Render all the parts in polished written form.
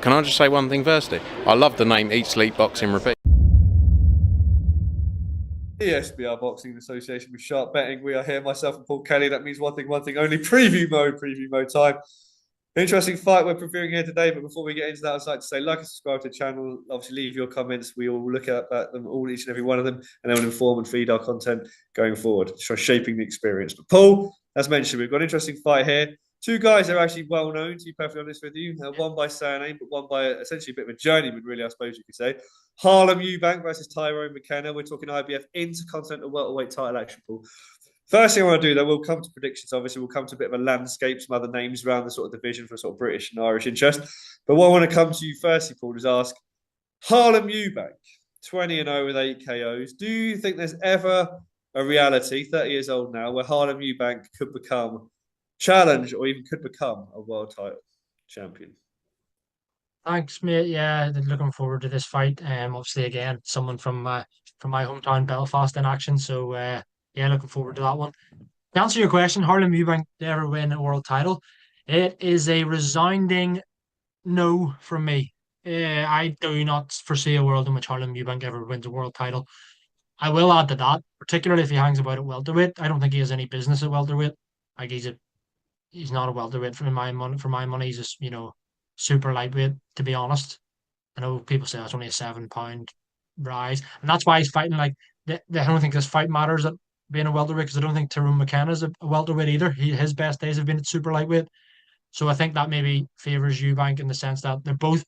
Can I just say one thing firstly? I love the name Eat, Sleep, Boxing, Repeat. ESBR Boxing Association with Sharp Betting. We are here, myself and Paul Kelly. That means one thing only. Preview mode time. Interesting fight we're previewing here today, but before we get into that, I'd like to say like and subscribe to the channel. Obviously, leave your comments. We will look at them all, each and every one of them, and then we'll inform and feed our content going forward, so shaping the experience. But Paul, as mentioned, we've got an interesting fight here. Two guys that are actually well known, to be perfectly honest with you. One by surname, but one by essentially a bit of a journeyman, really, I suppose you could say. Harlem Eubank versus Tyrone McKenna. We're talking IBF Intercontinental welterweight title action, Paul. First thing I want to do, though, we'll come to predictions. Obviously, we'll come to a bit of a landscape, some other names around the sort of division for sort of British and Irish interest. But what I want to come to you firstly, Paul, is ask Harlem Eubank, 20-0 with 8 KOs. Do you think there's ever a reality, 30 years old now, where Harlem Eubank could become challenge or even could become a world title champion? Thanks, mate. Yeah, looking forward to this fight. Obviously, again, someone from my hometown, Belfast, in action. So, yeah, looking forward to that one. To answer your question, Harlem Eubank never win a world title. It is a resounding no from me. I do not foresee a world in which Harlem Eubank ever wins a world title. I will add to that, particularly if he hangs about at welterweight. I don't think he has any business at welterweight. Like he's not a welterweight for my money. For my money, he's just super lightweight. To be honest, I know people say that's only a 7 pound rise, and that's why he's fighting like. I don't think this fight matters at being a welterweight because I don't think Tyrone McKenna is a welterweight either. His best days have been at super lightweight, so I think that maybe favors Eubank in the sense that they're both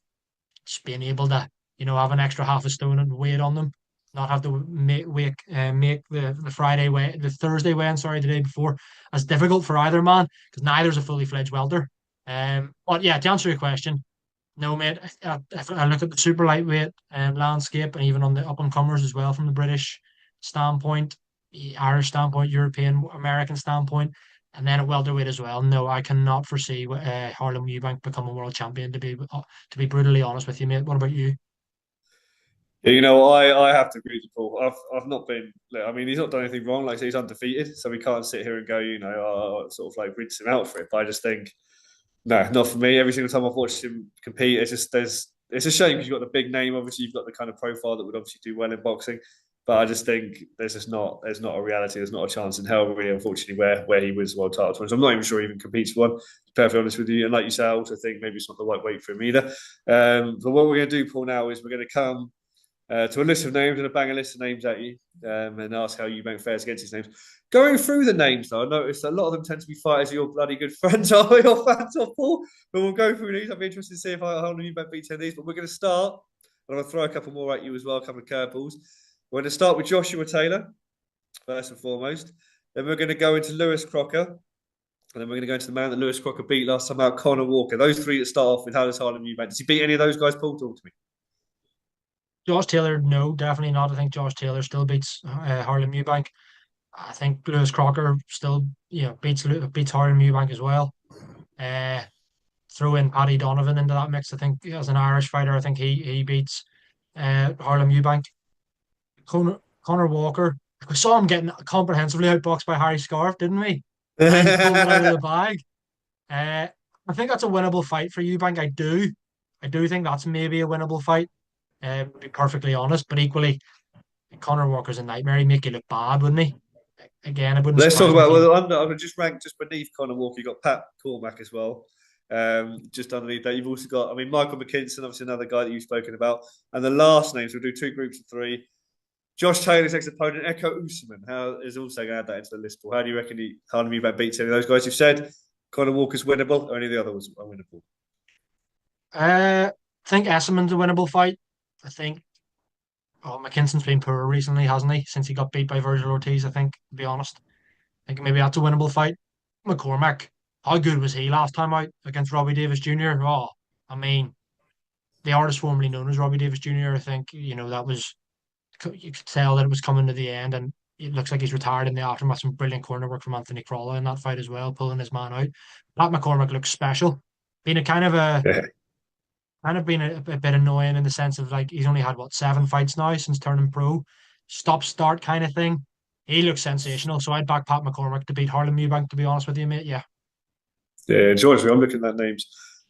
just being able to have an extra half a stone and weight on them, not have to make the Friday weigh the Thursday weigh sorry, the day before as difficult for either man because neither's a fully fledged welter. But yeah, to answer your question, no, mate. If I look at the super lightweight landscape and even on the up and comers as well from the British standpoint, the Irish standpoint, European, American standpoint, and then at welterweight as well. No, I cannot foresee Harlem Eubank becoming world champion. To be brutally honest with you, mate. What about you? I have to agree with Paul. I've not been. I mean, he's not done anything wrong. Like I say, he's undefeated, so we can't sit here and go, sort of like rinse him out for it. But I just think no, not for me. Every single time I've watched him compete, it's a shame because you've got the big name. Obviously, you've got the kind of profile that would obviously do well in boxing. But I just think there's not a reality. There's not a chance in hell, really, unfortunately, where he wins world title twins. I'm not even sure he even competes for one, to be perfectly honest with you. And like you say, I also think maybe it's not the right weight for him either. But what we're going to do, Paul, now is we're going to come to a list of names and a bang a list of names at you and ask how Eubank fares against these names. Going through the names, though, I noticed a lot of them tend to be fighters your bloody good friends are, your fans of, Paul. But we'll go through these. I'll be interested to see if Harlem Eubank beats any of these. But we're going to start, and I'm going to throw a couple more at you as well, a couple of curveballs. We're going to start with Joshua Taylor, first and foremost. Then we're going to go into Lewis Crocker. And then we're going to go into the man that Lewis Crocker beat last time out, Conor Walker. Those three that start off with how does Harlem Eubank? Does he beat any of those guys, Paul? Talk to me. Josh Taylor, no, definitely not. I think Josh Taylor still beats Harlem Eubank. I think Lewis Crocker still, beats Harlem Eubank as well. Throw in Paddy Donovan into that mix. I think as an Irish fighter, I think he beats Harlem Eubank. Conor Walker, we saw him getting comprehensively outboxed by Harry Scarf, didn't we? And he's pulled it out of the bag. I think that's a winnable fight for Eubank. I do think that's maybe a winnable fight. To be perfectly honest, but equally, Conor Walker's a nightmare. He'd make you look bad, wouldn't he? Again, it wouldn't Let's talk surprise me about if he. I'm just ranked just beneath Conor Walker. You've got Pat Cormack as well. Just underneath that, you've also got, I mean, Michael McKinson, obviously another guy that you've spoken about. And the last names, we'll do two groups of three. Josh Taylor's ex-opponent, Echo Usman, how is also going to add that into the list. How do you reckon Harlem Eubank beats any of those guys? You've said Conor Walker's winnable, or any of the others are winnable? I think Esselman's a winnable fight. I think. Oh, McKinson's been poor recently, hasn't he? Since he got beat by Virgil Ortiz, I think. To be honest, I think maybe that's a winnable fight. McCormack, how good was he last time out against Robbie Davis Jr.? Oh, I mean, the artist formerly known as Robbie Davis Jr. I think that was you could tell that it was coming to the end, and it looks like he's retired in the aftermath. Some brilliant corner work from Anthony Crawler in that fight as well, pulling his man out. Pat McCormack looks special. Being a Yeah. kind of been a bit annoying in the sense of like he's only had what 7 fights now since turning pro, stop start kind of thing. He looks sensational, so I'd back Pat McCormack to beat Harlem Eubank. To be honest with you, mate, yeah. Yeah, George, I'm looking at names.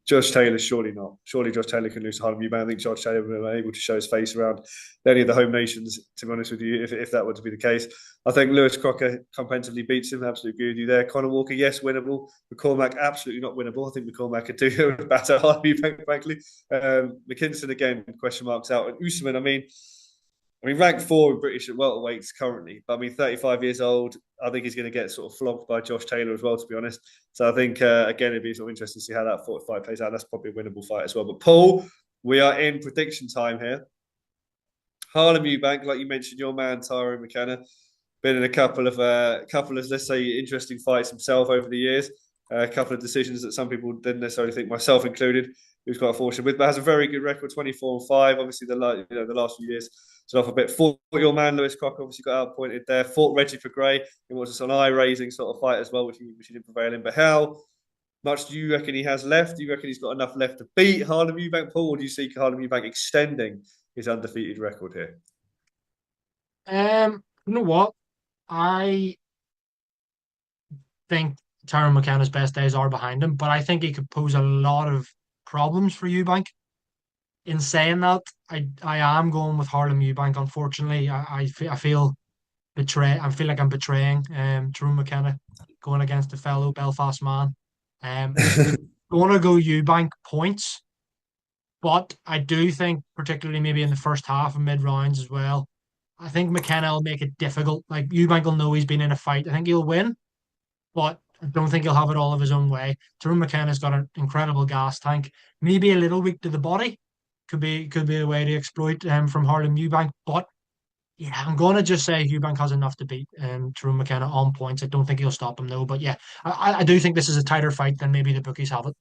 Josh Taylor, surely not. Surely Josh Taylor can lose to Harlem Eubank. I think Josh Taylor will be able to show his face around any of the home nations, to be honest with you, if that were to be the case. I think Lewis Crocker comprehensively beats him. Absolutely agree with you there. Conor Walker, yes, winnable. McCormack, absolutely not winnable. I think McCormack could do better, Harlem Eubank, frankly. McKinson, again, question marks out. And Usman, I mean, ranked 4 in British at welterweights currently, but 35 years old. I think he's going to get sort of flogged by Josh Taylor as well, to be honest. So I think, again, it'd be sort of interesting to see how that fight plays out. That's probably a winnable fight as well. But Paul, we are in prediction time here. Harlem Eubank, like you mentioned, your man, Tyrone McKenna, been in a couple of, let's say, interesting fights himself over the years. A couple of decisions that some people didn't necessarily think, myself included, he was quite fortunate with, but has a very good record, 24-5. Obviously, the last few years, it's off a bit. Fought your man Lewis Crocker, obviously got outpointed there. Fought Reggie for Gray. It was an eye-raising sort of fight as well, which he didn't prevail in. But how much do you reckon he has left? Do you reckon he's got enough left to beat Harlem Eubank, Paul, or do you see Harlem Eubank extending his undefeated record here? You know what? I think Tyrone McKenna's best days are behind him, but I think he could pose a lot of problems for Eubank. In saying that, I am going with Harlem Eubank. Unfortunately, I feel betrayed. I feel like I'm betraying Tyrone McKenna going against a fellow Belfast man. Going to go Eubank points, but I do think, particularly maybe in the first half and mid rounds as well, I think McKenna will make it difficult. Like Eubank will know he's been in a fight. I think he'll win, but I don't think he'll have it all of his own way. Tyrone McKenna's got an incredible gas tank. Maybe a little weak to the body. Could be a way to exploit from Harlem Eubank. But yeah, I'm going to just say Eubank has enough to beat Tyrone McKenna on points. I don't think he'll stop him though. But yeah, I do think this is a tighter fight than maybe the bookies have it.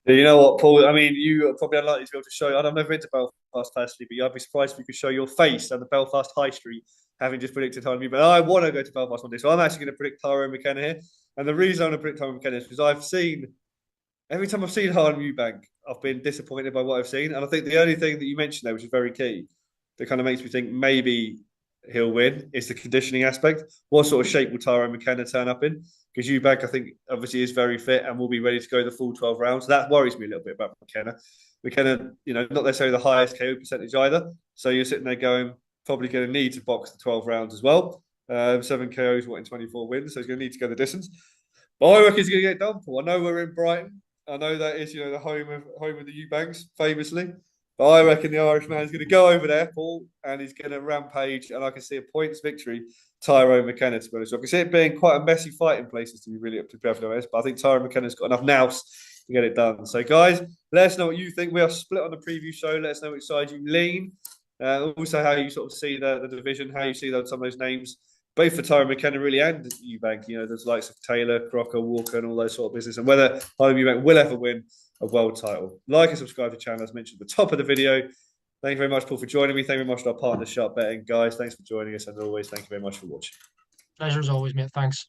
You know what, Paul? I mean, you are probably unlikely to be able to show. I've never been to Belfast personally, but I'd be surprised if you could show your face on the Belfast High Street, having just predicted Harlem. But I want to go to Belfast one day, so I'm actually going to predict Tyrone McKenna here. And the reason I want to predict Tyrone McKenna is because every time I've seen Harlem Eubank, I've been disappointed by what I've sseen. And I think the only thing that you mentioned there, which is very key, that kind of makes me think maybe he'll win, is the conditioning aspect. What sort of shape will Tyrone McKenna turn up in? Because Eubank, I think, obviously is very fit and will be ready to go the full 12 rounds. That worries me a little bit about McKenna. McKenna, not necessarily the highest KO percentage either. So you're sitting there going, probably going to need to box the 12 rounds as well. 7 KOs, in 24 wins. So he's going to need to go the distance. But I reckon he's going to get done for. I know we're in Brighton. I know that is, the home of the Eubanks, famously. But I reckon the Irishman is going to go over there, Paul, and he's going to rampage. And I can see a points victory, Tyrone McKenna, to be honest. I can see it being quite a messy fight in places, to be perfectly honest. But I think Tyrone McKenna's got enough nous to get it done. So, guys, let us know what you think. We are split on the preview show. Let us know which side you lean. Also, how you sort of see the division, how you see some of those names, both for Tyrone McKenna really and Eubank. There's likes of Taylor, Crocker, Walker, and all those sort of business, and whether Harlem Eubank will ever win a world title. Like and subscribe to the channel as mentioned at the top of the video. Thank you very much, Paul, for joining me. Thank you very much to our partner, Sharp Betting. Guys, thanks for joining us, and as always, thank you very much for watching. Pleasure as always, mate. Thanks.